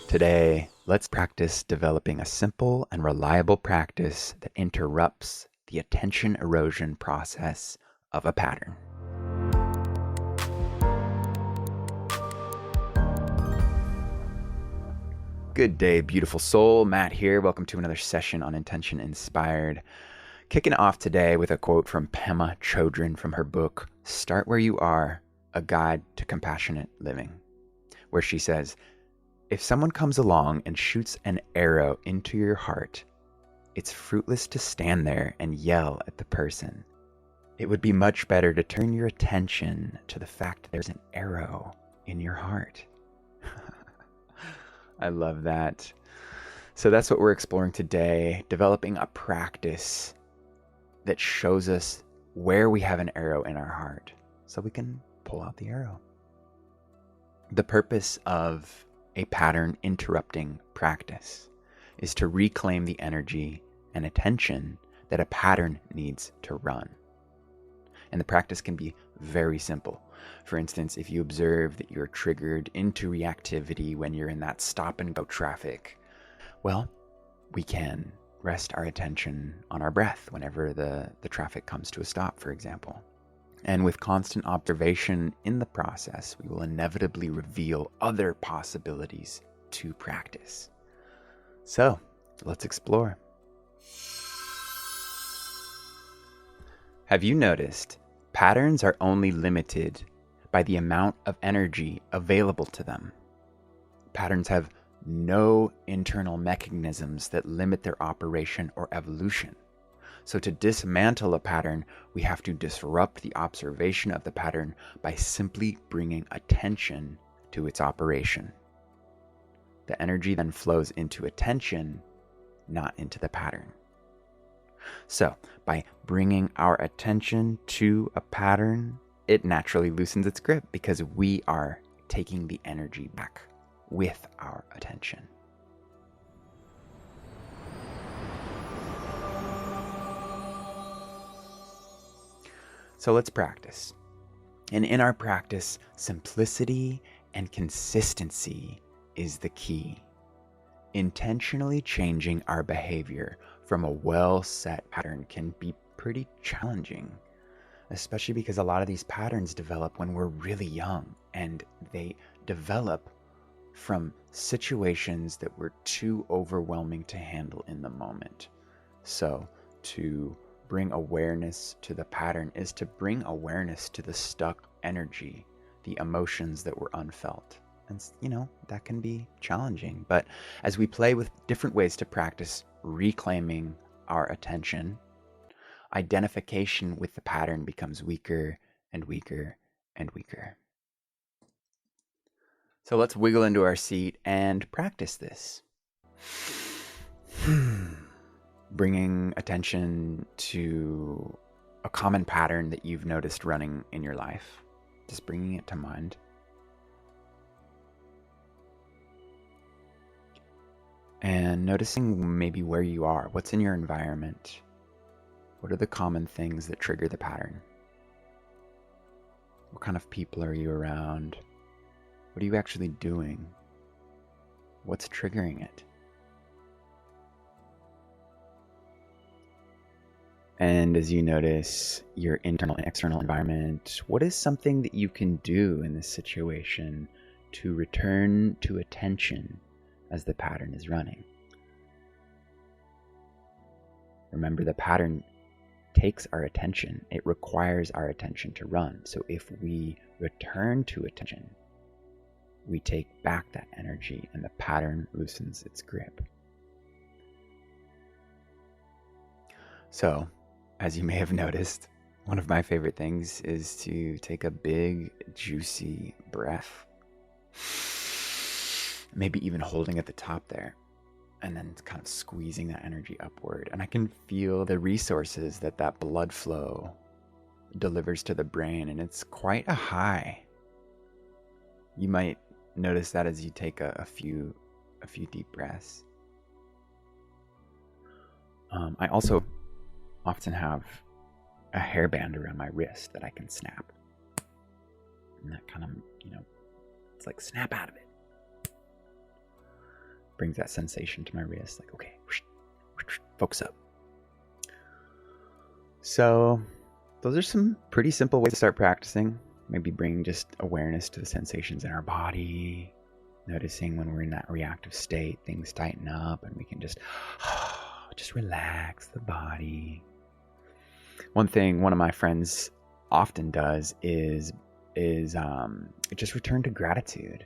Today, let's practice developing a simple and reliable practice that interrupts the attention erosion process of a pattern. Good day, beautiful soul. Matt here. Welcome to another session on Intention Inspired. Kicking off today with a quote from Pema Chödrön from her book, Start Where You Are, A Guide to Compassionate Living, where she says, if someone comes along and shoots an arrow into your heart, it's fruitless to stand there and yell at the person. It would be much better to turn your attention to the fact there's an arrow in your heart. I love that. So that's what we're exploring today, developing a practice that shows us where we have an arrow in our heart so we can pull out the arrow. The purpose of a pattern interrupting practice is to reclaim the energy and attention that a pattern needs to run. And the practice can be very simple. For instance, if you observe that you're triggered into reactivity when you're in that stop and go traffic, well, we can rest our attention on our breath whenever the traffic comes to a stop, for example. And with constant observation in the process, we will inevitably reveal other possibilities to practice. So, let's explore. Have you noticed patterns are only limited by the amount of energy available to them? Patterns have no internal mechanisms that limit their operation or evolution. So to dismantle a pattern, we have to disrupt the observation of the pattern by simply bringing attention to its operation. The energy then flows into attention, not into the pattern. So by bringing our attention to a pattern, it naturally loosens its grip because we are taking the energy back with our attention. So let's practice. And in our practice, simplicity and consistency is the key. Intentionally changing our behavior from a well-set pattern can be pretty challenging, especially because a lot of these patterns develop when we're really young, and they develop from situations that were too overwhelming to handle in the moment. So to bring awareness to the pattern is to bring awareness to the stuck energy, the emotions that were unfelt. And that can be challenging. But as we play with different ways to practice reclaiming our attention, identification with the pattern becomes weaker and weaker and weaker. So let's wiggle into our seat and practice this. Bringing attention to a common pattern that you've noticed running in your life. Just bringing it to mind. And noticing maybe where you are. What's in your environment? What are the common things that trigger the pattern? What kind of people are you around? What are you actually doing? What's triggering it? And as you notice your internal and external environment, what is something that you can do in this situation to return to attention as the pattern is running? Remember, the pattern takes our attention. It requires our attention to run. So if we return to attention, we take back that energy and the pattern loosens its grip. So, as you may have noticed, one of my favorite things is to take a big, juicy breath. Maybe even holding at the top there, and then kind of squeezing that energy upward. And I can feel the resources that blood flow delivers to the brain, and it's quite a high. You might notice that as you take a few deep breaths. I also often have a hairband around my wrist that I can snap. And that kind of, it's like snap out of it. brings that sensation to my wrist. Like, okay, focus up. So those are some pretty simple ways to start practicing. Maybe bring just awareness to the sensations in our body, noticing when we're in that reactive state, things tighten up and we can just relax the body. One thing one of my friends often does is just return to gratitude.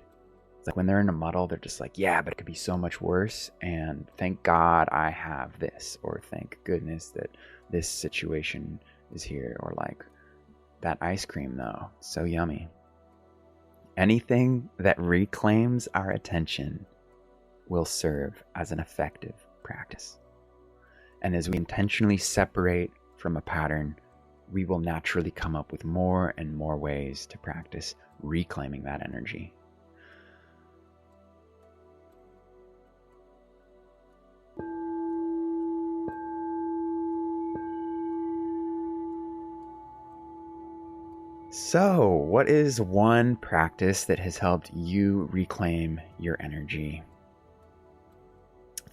It's like when they're in a muddle, they're just like, yeah, but it could be so much worse. And thank God I have this, or thank goodness that this situation is here, or like that ice cream though, so yummy. Anything that reclaims our attention will serve as an effective practice. And as we intentionally separate from a pattern, we will naturally come up with more and more ways to practice reclaiming that energy. So, what is one practice that has helped you reclaim your energy?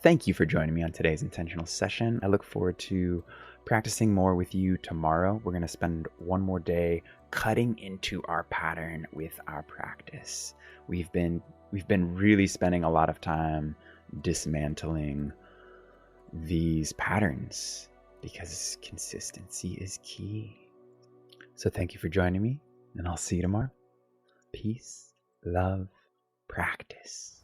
Thank you for joining me on today's intentional session. I look forward to practicing more with you tomorrow. We're going to spend one more day cutting into our pattern with our practice. We've been really spending a lot of time dismantling these patterns because consistency is key. So thank you for joining me, and I'll see you tomorrow. Peace, love, practice.